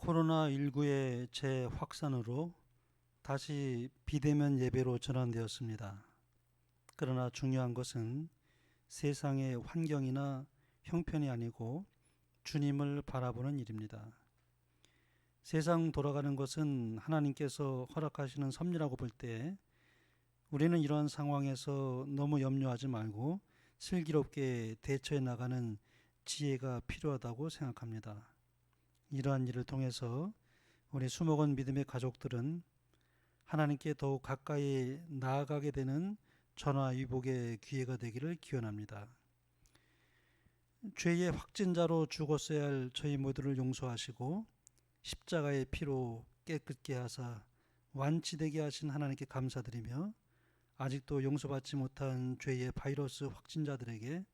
코로나19의 재확산으로 다시 비대면 예배로 전환되었습니다. 그러나 중요한 것은 세상의 환경이나 형편이 아니고 주님을 바라보는 일입니다. 세상 돌아가는 것은 하나님께서 허락하시는 섭리라고 볼 때 우리는 이러한 상황에서 너무 염려하지 말고 슬기롭게 대처해 나가는 지혜가 필요하다고 생각합니다. 이러한 일을 통해서 우리 수목원 믿음의 가족들은 하나님께 더욱 가까이 나아가게 되는 전화위복의 기회가 되기를 기원합니다. 죄의 확진자로 죽었어야 할 저희 모두를 용서하시고 십자가의 피로 깨끗게 하사 완치되게 하신 하나님께 감사드리며 아직도 용서받지 못한 죄의 바이러스 확진자들에게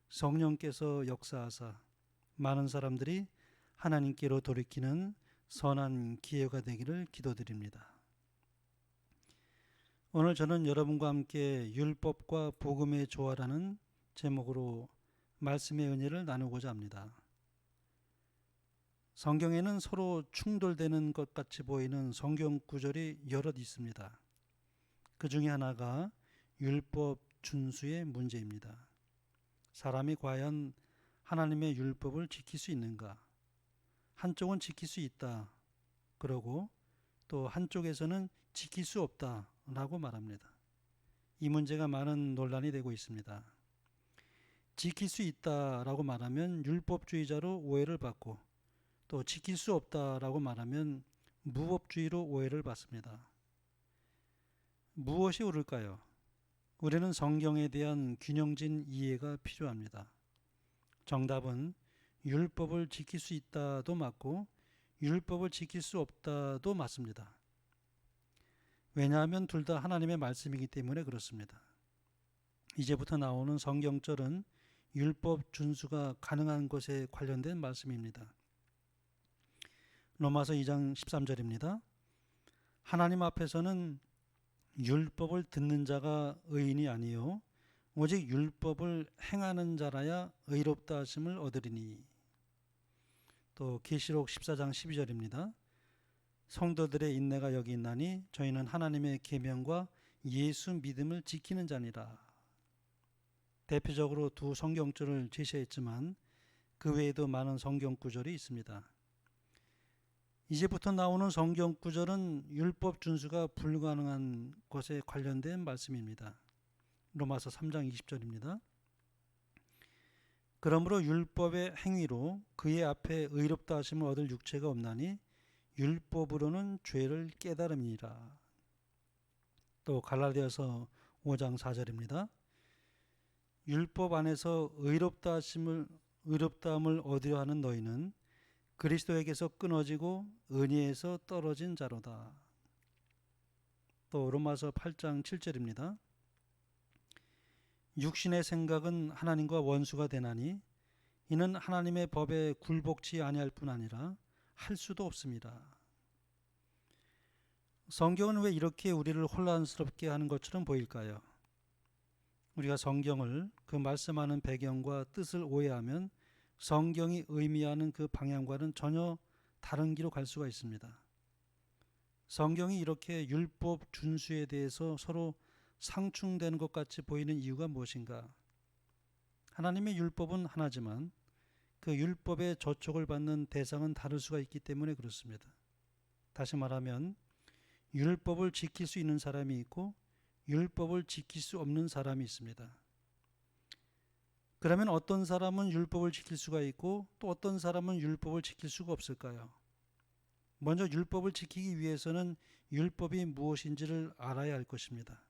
성령께서 역사하사 많은 사람들이 하나님께로 돌이키는 선한 기회가 되기를 기도드립니다. 오늘 저는 여러분과 함께 율법과 복음의 조화라는 제목으로 말씀의 은혜를 나누고자 합니다. 성경에는 서로 충돌되는 것 같이 보이는 성경 구절이 여럿 있습니다. 그 중에 하나가 율법 준수의 문제입니다. 사람이 과연 하나님의 율법을 지킬 수 있는가? 한쪽은 지킬 수 있다. 그러고 또 한쪽에서는 지킬 수 없다. 라고 말합니다. 이 문제가 많은 논란이 되고 있습니다. 지킬 수 있다라고 말하면 율법주의자로 오해를 받고 또 지킬 수 없다라고 말하면 무법주의로 오해를 받습니다. 무엇이 옳을까요? 우리는 성경에 대한 균형진 이해가 필요합니다. 정답은 율법을 지킬 수 있다도 맞고 율법을 지킬 수 없다도 맞습니다. 왜냐하면 둘 다 하나님의 말씀이기 때문에 그렇습니다. 이제부터 나오는 성경절은 율법 준수가 가능한 것에 관련된 말씀입니다. 로마서 2장 13절입니다. 하나님 앞에서는 율법을 듣는 자가 의인이 아니요 오직 율법을 행하는 자라야 의롭다 하심을 얻으리니. 또 계시록 14장 12절입니다. 성도들의 인내가 여기 있나니 저희는 하나님의 계명과 예수 믿음을 지키는 자니라. 대표적으로 두 성경절을 제시했지만 그 외에도 많은 성경 구절이 있습니다. 이제부터 나오는 성경 구절은 율법 준수가 불가능한 것에 관련된 말씀입니다. 로마서 3장 20절입니다. 그러므로 율법의 행위로 그의 앞에 의롭다 하심을 얻을 육체가 없나니 율법으로는 죄를 깨달음이니라. 또 갈라디아서 5장 4절입니다. 율법 안에서 의롭다함을 얻으려 하는 너희는 그리스도에게서 끊어지고 은혜에서 떨어진 자로다. 또 로마서 8장 7절입니다. 육신의 생각은 하나님과 원수가 되나니 이는 하나님의 법에 굴복치 아니할 뿐 아니라 할 수도 없습니다. 성경은 왜 이렇게 우리를 혼란스럽게 하는 것처럼 보일까요? 우리가 성경을 그 말씀하는 배경과 뜻을 오해하면 성경이 의미하는 그 방향과는 전혀 다른 길로 갈 수가 있습니다. 성경이 이렇게 율법 준수에 대해서 서로 상충되는 것 같이 보이는 이유가 무엇인가? 하나님의 율법은 하나지만 그 율법의 저촉을 받는 대상은 다를 수가 있기 때문에 그렇습니다. 다시 말하면 율법을 지킬 수 있는 사람이 있고 율법을 지킬 수 없는 사람이 있습니다. 그러면 어떤 사람은 율법을 지킬 수가 있고 또 어떤 사람은 율법을 지킬 수가 없을까요? 먼저 율법을 지키기 위해서는 율법이 무엇인지를 알아야 할 것입니다.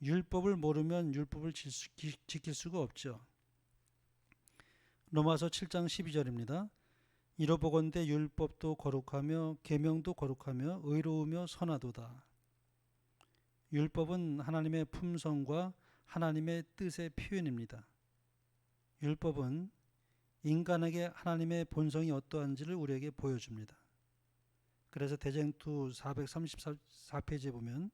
율법을 모르면 율법을 지킬 수가 없죠. 로마서 7장 12절입니다. 이로보건대 율법도 거룩하며 계명도 거룩하며 의로우며 선하도다. 율법은 하나님의 품성과 하나님의 뜻의 표현입니다. 율법은 인간에게 하나님의 본성이 어떠한지를 우리에게 보여줍니다. 그래서 대쟁투 434페이지에 보면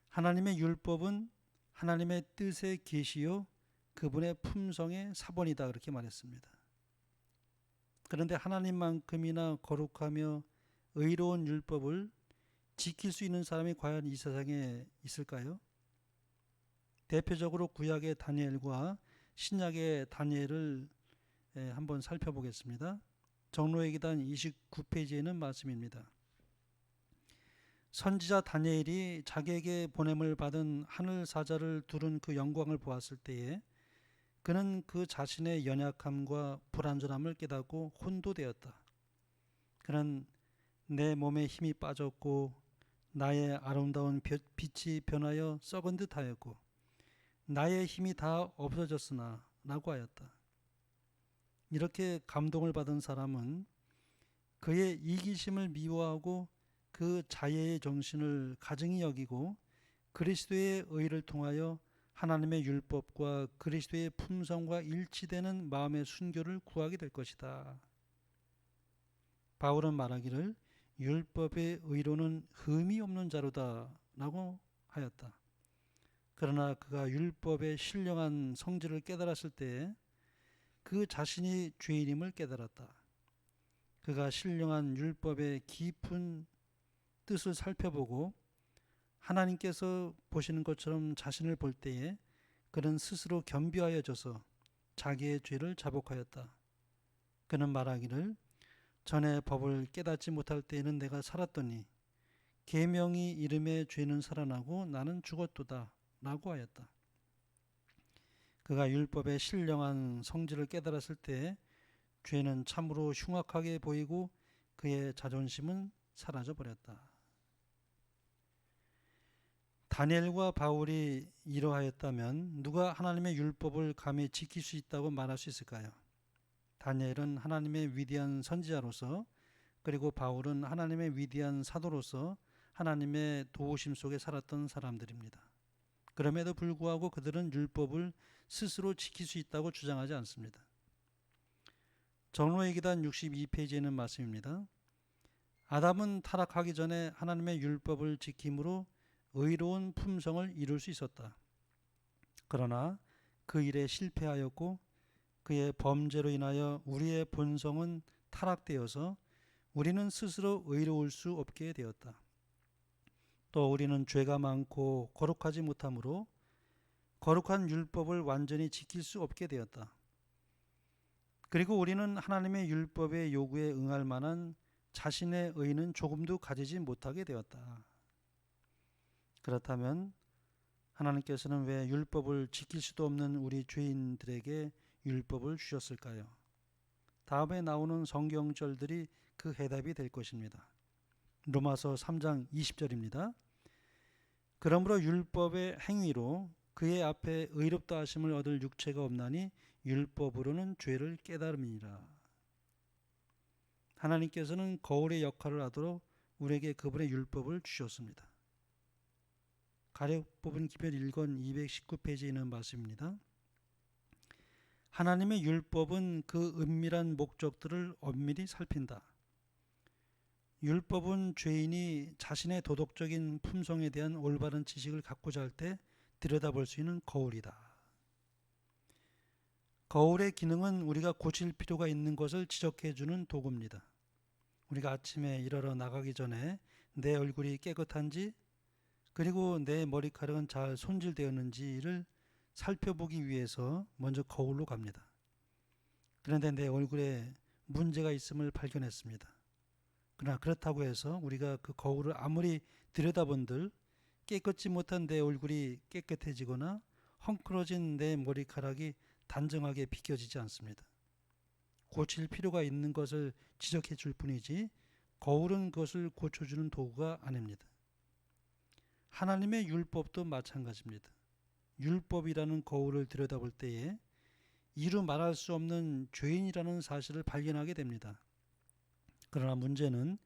하나님의 율법은 하나님의 뜻의 계시요 그분의 품성의 사본이다 그렇게 말했습니다. 그런데 하나님만큼이나 거룩하며 의로운 율법을 지킬 수 있는 사람이 과연 이 세상에 있을까요? 대표적으로 구약의 다니엘과 신약의 다니엘을 한번 살펴보겠습니다. 정로의기단 29페이지에는 말씀입니다. 선지자 다니엘이 자기에게 보냄을 받은 하늘 사자를 두른 그 영광을 보았을 때에 그는 그 자신의 연약함과 불완전함을 깨닫고 혼도되었다. 그는 내 몸에 힘이 빠졌고 나의 아름다운 빛이 변하여 썩은 듯하였고 나의 힘이 다 없어졌으나 라고 하였다. 이렇게 감동을 받은 사람은 그의 이기심을 미워하고 그 자애의 정신을 가증히 여기고 그리스도의 의를 통하여 하나님의 율법과 그리스도의 품성과 일치되는 마음의 순교를 구하게 될 것이다. 바울은 말하기를 율법의 의로는 흠이 없는 자로다 라고 하였다. 그러나 그가 율법의 신령한 성질을 깨달았을 때 그 자신이 죄인임을 깨달았다. 그가 신령한 율법의 깊은 뜻을 살펴보고 하나님께서 보시는 것처럼 자신을 볼 때에 그는 스스로 겸비하여져서 자기의 죄를 자복하였다. 그는 말하기를 전에 법을 깨닫지 못할 때에는 내가 살았더니 계명이 이름의 죄는 살아나고 나는 죽었도다 라고 하였다. 그가 율법의 신령한 성질을 깨달았을 때 죄는 참으로 흉악하게 보이고 그의 자존심은 사라져 버렸다. 다니엘과 바울이 이러하였다면 누가 하나님의 율법을 감히 지킬 수 있다고 말할 수 있을까요? 다니엘은 하나님의 위대한 선지자로서 그리고 바울은 하나님의 위대한 사도로서 하나님의 도우심 속에 살았던 사람들입니다. 그럼에도 불구하고 그들은 율법을 스스로 지킬 수 있다고 주장하지 않습니다. 정로의기단 62페이지에는 말씀입니다. 아담은 타락하기 전에 하나님의 율법을 지킴으로 의로운 품성을 이룰 수 있었다. 그러나 그 일에 실패하였고 그의 범죄로 인하여 우리의 본성은 타락되어서 우리는 스스로 의로울 수 없게 되었다. 또 우리는 죄가 많고 거룩하지 못하므로 거룩한 율법을 완전히 지킬 수 없게 되었다. 그리고 우리는 하나님의 율법의 요구에 응할 만한 자신의 의는 조금도 가지지 못하게 되었다. 그렇다면 하나님께서는 왜 율법을 지킬 수도 없는 우리 죄인들에게 율법을 주셨을까요? 다음에 나오는 성경절들이 그 해답이 될 것입니다. 로마서 3장 20절입니다. 그러므로 율법의 행위로 그의 앞에 의롭다 하심을 얻을 육체가 없나니 율법으로는 죄를 깨달음이니라. 하나님께서는 거울의 역할을 하도록 우리에게 그분의 율법을 주셨습니다. 가력 부분 기별 1권 219페이지에 있는 말씀입니다. 하나님의 율법은 그 은밀한 목적들을 엄밀히 살핀다. 율법은 죄인이 자신의 도덕적인 품성에 대한 올바른 지식을 갖고자 할 때 들여다볼 수 있는 거울이다. 거울의 기능은 우리가 고칠 필요가 있는 것을 지적해 주는 도구입니다. 우리가 아침에 일하러 나가기 전에 내 얼굴이 깨끗한지 그리고 내 머리카락은 잘 손질되었는지를 살펴보기 위해서 먼저 거울로 갑니다. 그런데 내 얼굴에 문제가 있음을 발견했습니다. 그러나 그렇다고 해서 우리가 그 거울을 아무리 들여다본들 깨끗지 못한 내 얼굴이 깨끗해지거나 헝클어진 내 머리카락이 단정하게 비껴지지 않습니다. 고칠 필요가 있는 것을 지적해 줄 뿐이지 거울은 그것을 고쳐주는 도구가 아닙니다. 하나님의 율법도 마찬가지입니다. 율법이라는 거울을 들여다볼 때에 이루 말할 수 없는 죄인이라는 사실을 발견하게 됩니다. 그러나 문제는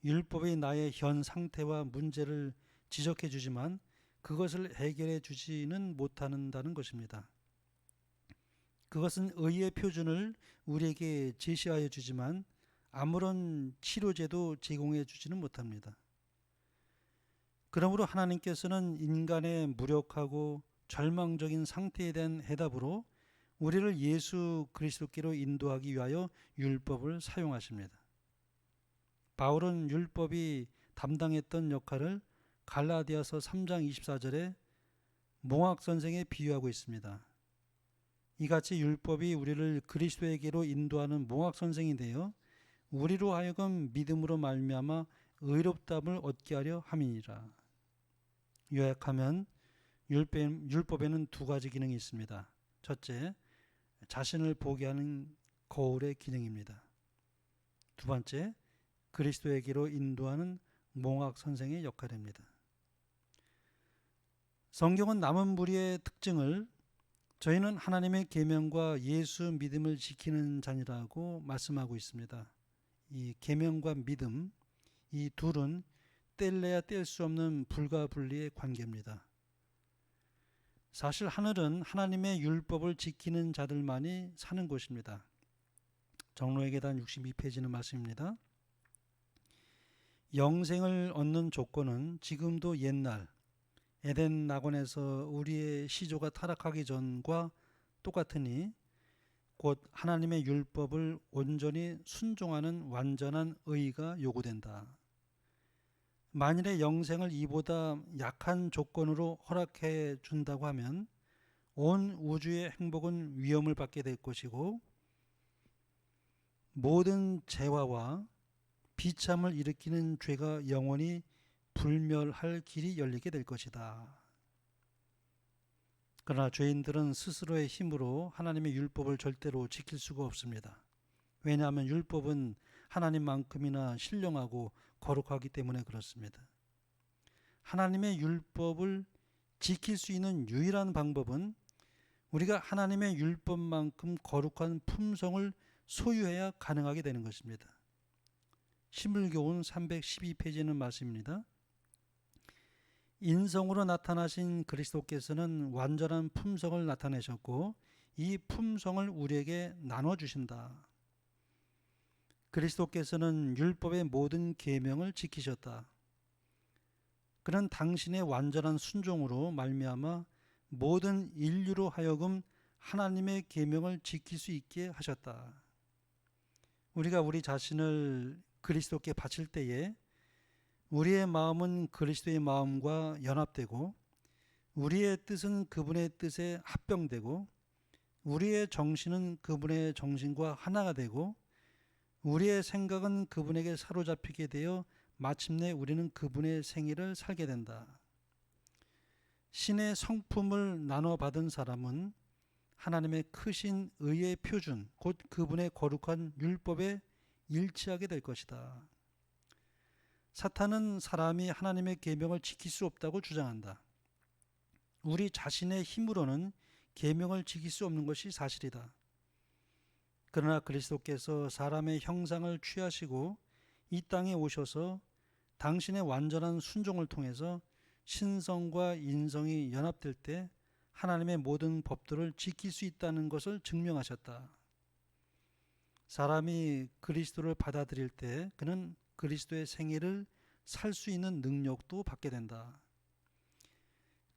율법이 나의 현 상태와 문제를 지적해 주지만 그것을 해결해 주지는 못한다는 것입니다. 그것은 의의 표준을 우리에게 제시하여 주지만 아무런 치료제도 제공해 주지는 못합니다. 그러므로 하나님께서는 인간의 무력하고 절망적인 상태에 대한 해답으로 우리를 예수 그리스도께로 인도하기 위하여 율법을 사용하십니다. 바울은 율법이 담당했던 역할을 갈라디아서 3장 24절에 몽학 선생에 비유하고 있습니다. 이같이 율법이 우리를 그리스도에게로 인도하는 몽학 선생이 되어 우리로 하여금 믿음으로 말미암아 의롭다함을 얻게 하려 함이니라. 요약하면 율법에는 두 가지 기능이 있습니다. 첫째, 자신을 보게 하는 거울의 기능입니다. 두 번째, 그리스도에게로 인도하는 몽학 선생의 역할입니다. 성경은 남은 무리의 특징을 저희는 하나님의 계명과 예수 믿음을 지키는 자니라고 말씀하고 있습니다. 이 계명과 믿음, 이 둘은 뗄래야 뗄 수 없는 불가분리의 관계입니다. 사실 하늘은 하나님의 율법을 지키는 자들만이 사는 곳입니다. 정로의 계단 62페이지는 말씀입니다. 영생을 얻는 조건은 지금도 옛날 에덴 낙원에서 우리의 시조가 타락하기 전과 똑같으니 곧 하나님의 율법을 온전히 순종하는 완전한 의가 요구된다. 만일에 영생을 이보다 약한 조건으로 허락해 준다고 하면 온 우주의 행복은 위험을 받게 될 것이고 모든 재화와 비참을 일으키는 죄가 영원히 불멸할 길이 열리게 될 것이다. 그러나 죄인들은 스스로의 힘으로 하나님의 율법을 절대로 지킬 수가 없습니다. 왜냐하면 율법은 하나님만큼이나 신령하고 거룩하기 때문에 그렇습니다. 하나님의 율법을 지킬 수 있는 유일한 방법은 우리가 하나님의 율법만큼 거룩한 품성을 소유해야 가능하게 되는 것입니다. 신물교훈 312페이지는 말씀입니다. 인성으로 나타나신 그리스도께서는 완전한 품성을 나타내셨고 이 품성을 우리에게 나눠주신다. 그리스도께서는 율법의 모든 계명을 지키셨다. 그는 당신의 완전한 순종으로 말미암아 모든 인류로 하여금 하나님의 계명을 지킬 수 있게 하셨다. 우리가 우리 자신을 그리스도께 바칠 때에 우리의 마음은 그리스도의 마음과 연합되고 우리의 뜻은 그분의 뜻에 합병되고 우리의 정신은 그분의 정신과 하나가 되고 우리의 생각은 그분에게 사로잡히게 되어 마침내 우리는 그분의 생애를 살게 된다. 신의 성품을 나눠 받은 사람은 하나님의 크신 의의 표준, 곧 그분의 거룩한 율법에 일치하게 될 것이다. 사탄은 사람이 하나님의 계명을 지킬 수 없다고 주장한다. 우리 자신의 힘으로는 계명을 지킬 수 없는 것이 사실이다. 그러나 그리스도께서 사람의 형상을 취하시고 이 땅에 오셔서 당신의 완전한 순종을 통해서 신성과 인성이 연합될 때 하나님의 모든 법도를 지킬 수 있다는 것을 증명하셨다. 사람이 그리스도를 받아들일 때 그는 그리스도의 생애를 살 수 있는 능력도 받게 된다.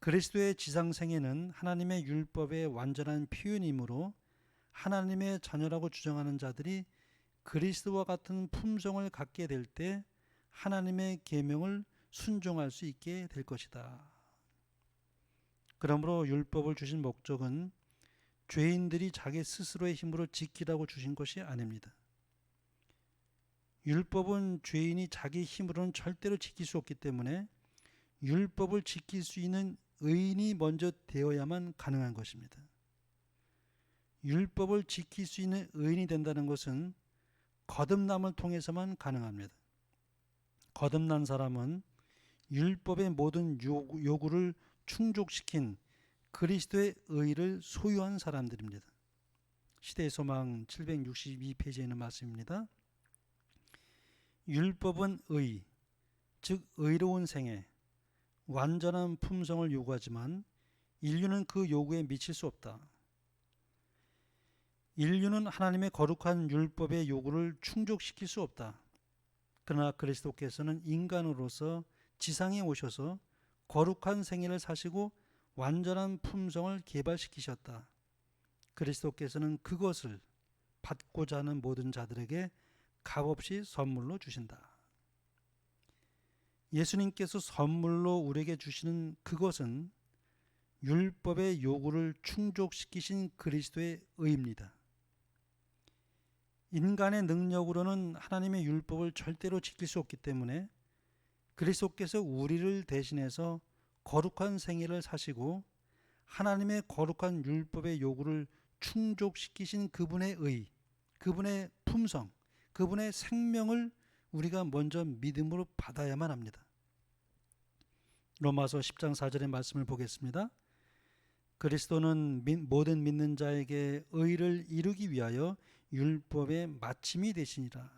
그리스도의 지상생애는 하나님의 율법의 완전한 표현이므로 하나님의 자녀라고 주장하는 자들이 그리스도와 같은 품성을 갖게 될 때 하나님의 계명을 순종할 수 있게 될 것이다. 그러므로 율법을 주신 목적은 죄인들이 자기 스스로의 힘으로 지키라고 주신 것이 아닙니다. 율법은 죄인이 자기 힘으로는 절대로 지킬 수 없기 때문에 율법을 지킬 수 있는 의인이 먼저 되어야만 가능한 것입니다. 율법을 지킬 수 있는 의인이 된다는 것은 거듭남을 통해서만 가능합니다. 거듭난 사람은 율법의 모든 요구를 충족시킨 그리스도의 의를 소유한 사람들입니다. 시대의 소망 762페이지에 말씀입니다. 율법은 의, 즉 의로운 생애, 완전한 품성을 요구하지만 인류는 그 요구에 미칠 수 없다. 인류는 하나님의 거룩한 율법의 요구를 충족시킬 수 없다. 그러나 그리스도께서는 인간으로서 지상에 오셔서 거룩한 생애를 사시고 완전한 품성을 개발시키셨다. 그리스도께서는 그것을 받고자 하는 모든 자들에게 값없이 선물로 주신다. 예수님께서 선물로 우리에게 주시는 그것은 율법의 요구를 충족시키신 그리스도의 의입니다. 인간의 능력으로는 하나님의 율법을 절대로 지킬 수 없기 때문에 그리스도께서 우리를 대신해서 거룩한 생애를 사시고 하나님의 거룩한 율법의 요구를 충족시키신 그분의 의, 그분의 품성, 그분의 생명을 우리가 먼저 믿음으로 받아야만 합니다. 로마서 10장 4절의 말씀을 보겠습니다. 그리스도는 모든 믿는 자에게 의를 이루기 위하여 율법의 마침이 되시니라.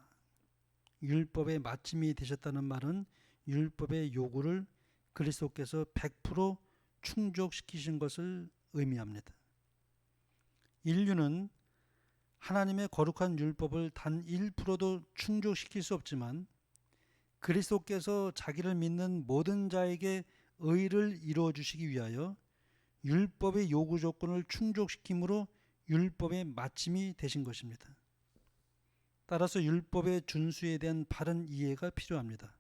율법의 마침이 되셨다는 말은 율법의 요구를 그리스도께서 100% 충족시키신 것을 의미합니다. 인류는 하나님의 거룩한 율법을 단 1%도 충족시킬 수 없지만 그리스도께서 자기를 믿는 모든 자에게 의를 이루어 주시기 위하여 율법의 요구 조건을 충족시킴으로 율법의 마침이 되신 것입니다. 따라서 율법의 준수에 대한 바른 이해가 필요합니다.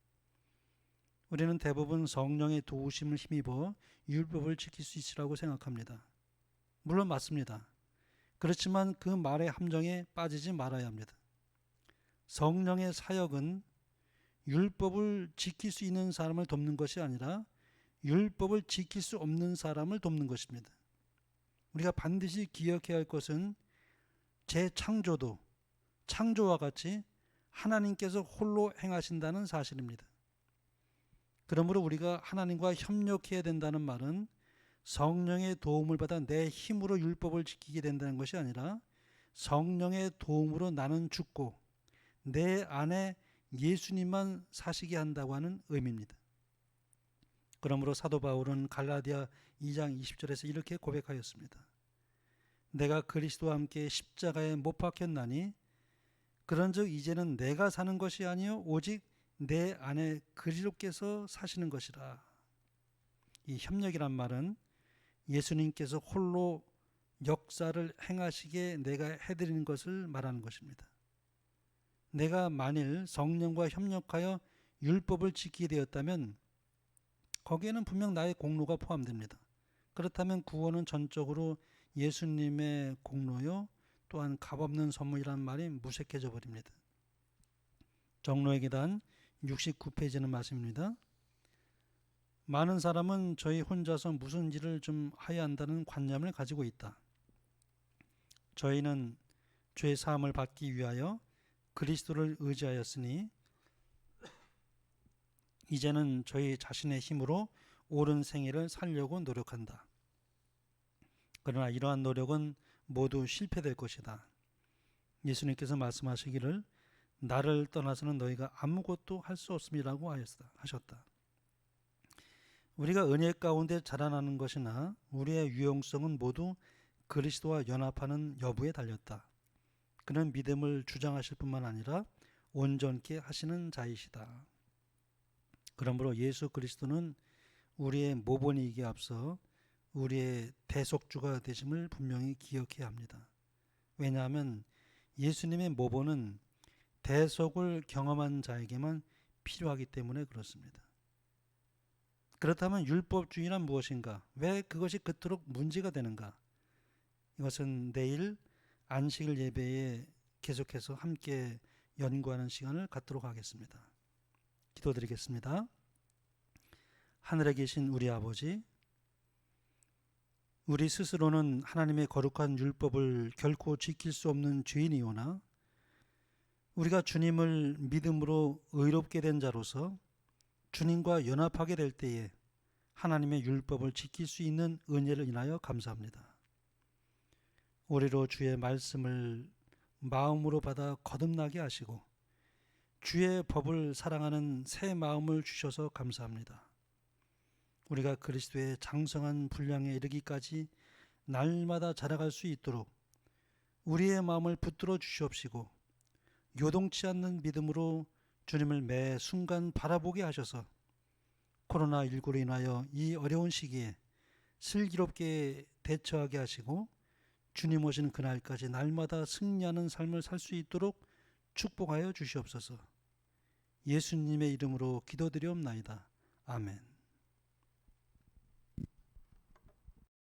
우리는 대부분 성령의 도우심을 힘입어 율법을 지킬 수 있으라고 생각합니다. 물론 맞습니다. 그렇지만 그 말의 함정에 빠지지 말아야 합니다. 성령의 사역은 율법을 지킬 수 있는 사람을 돕는 것이 아니라 율법을 지킬 수 없는 사람을 돕는 것입니다. 우리가 반드시 기억해야 할 것은 재창조도 창조와 같이 하나님께서 홀로 행하신다는 사실입니다. 그러므로 우리가 하나님과 협력해야 된다는 말은 성령의 도움을 받아 내 힘으로 율법을 지키게 된다는 것이 아니라 성령의 도움으로 나는 죽고 내 안에 예수님만 사시게 한다고 하는 의미입니다. 그러므로 사도 바울은 갈라디아 2장 20절에서 이렇게 고백하였습니다. 내가 그리스도와 함께 십자가에 못 박혔나니 그런즉 이제는 내가 사는 것이 아니요 오직 내 안에 그리스도께서 사시는 것이라. 이 협력이란 말은 예수님께서 홀로 역사를 행하시게 내가 해드리는 것을 말하는 것입니다. 내가 만일 성령과 협력하여 율법을 지키게 되었다면 거기에는 분명 나의 공로가 포함됩니다. 그렇다면 구원은 전적으로 예수님의 공로요 또한 값없는 선물이란 말이 무색해져 버립니다. 정로의 계단 69페이지는 말씀입니다. 많은 사람은 저희 혼자서 무슨 일을 좀 해야 한다는 관념을 가지고 있다. 저희는 죄 사함을 받기 위하여 그리스도를 의지하였으니 이제는 저희 자신의 힘으로 옳은 생애를 살려고 노력한다. 그러나 이러한 노력은 모두 실패될 것이다. 예수님께서 말씀하시기를 나를 떠나서는 너희가 아무것도 할 수 없음이라고 하셨다. 우리가 은혜 가운데 자라나는 것이나 우리의 유용성은 모두 그리스도와 연합하는 여부에 달렸다. 그는 믿음을 주장하실 뿐만 아니라 온전케 하시는 자이시다. 그러므로 예수 그리스도는 우리의 모본이기에 앞서 우리의 대속주가 되심을 분명히 기억해야 합니다. 왜냐하면 예수님의 모본은 대속을 경험한 자에게만 필요하기 때문에 그렇습니다. 그렇다면 율법주의란 무엇인가? 왜 그것이 그토록 문제가 되는가? 이것은 내일 안식일 예배에 계속해서 함께 연구하는 시간을 갖도록 하겠습니다. 기도드리겠습니다. 하늘에 계신 우리 아버지, 우리 스스로는 하나님의 거룩한 율법을 결코 지킬 수 없는 죄인이오나 우리가 주님을 믿음으로 의롭게 된 자로서 주님과 연합하게 될 때에 하나님의 율법을 지킬 수 있는 은혜를 인하여 감사합니다. 우리로 주의 말씀을 마음으로 받아 거듭나게 하시고 주의 법을 사랑하는 새 마음을 주셔서 감사합니다. 우리가 그리스도의 장성한 분량에 이르기까지 날마다 자라갈 수 있도록 우리의 마음을 붙들어 주시옵시고 요동치 않는 믿음으로 주님을 매 순간 바라보게 하셔서 코로나19로 인하여 이 어려운 시기에 슬기롭게 대처하게 하시고 주님 오시는 그날까지 날마다 승리하는 삶을 살 수 있도록 축복하여 주시옵소서. 예수님의 이름으로 기도드리옵나이다. 아멘.